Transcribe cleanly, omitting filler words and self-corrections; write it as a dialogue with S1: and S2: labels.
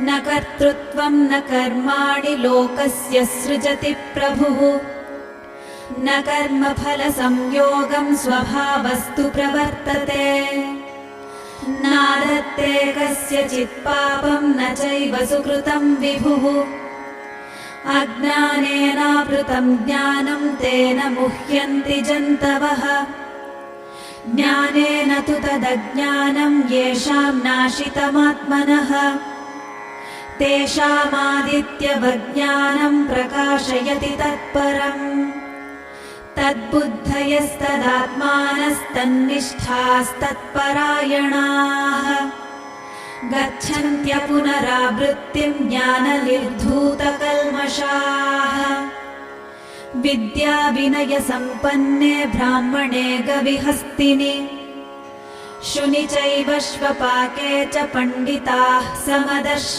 S1: न कर्तृत्वं न कर्माणि लोकस्य सृजति प्रभुः न कर्मफलसंयोगं स्वभावस्तु प्रवर्तते नादत्ते कस्यचित् पापं न चैव सुकृतं विभुः अज्ञानेनावृतं ज्ञानं तेन मुह्यन्ति जन्तवः ज्ञानेन तु तदज्ञानं येषां नाशितमात्मनः तेषामादित्यवज्ञानं प्रकाशयति तत्परम् तद्बुद्धयस्तदात्मानस्तन्निष्ठास्तत्परायणाः गच्छन्त्य पुनरावृत्तिं ज्ञाननिर्धूतकल्मषाः विद्याविनयसम्पन्ने ब्राह्मणे गविहस्तिनि शुनि चैव श्वपाके च पण्डिताः समदर्श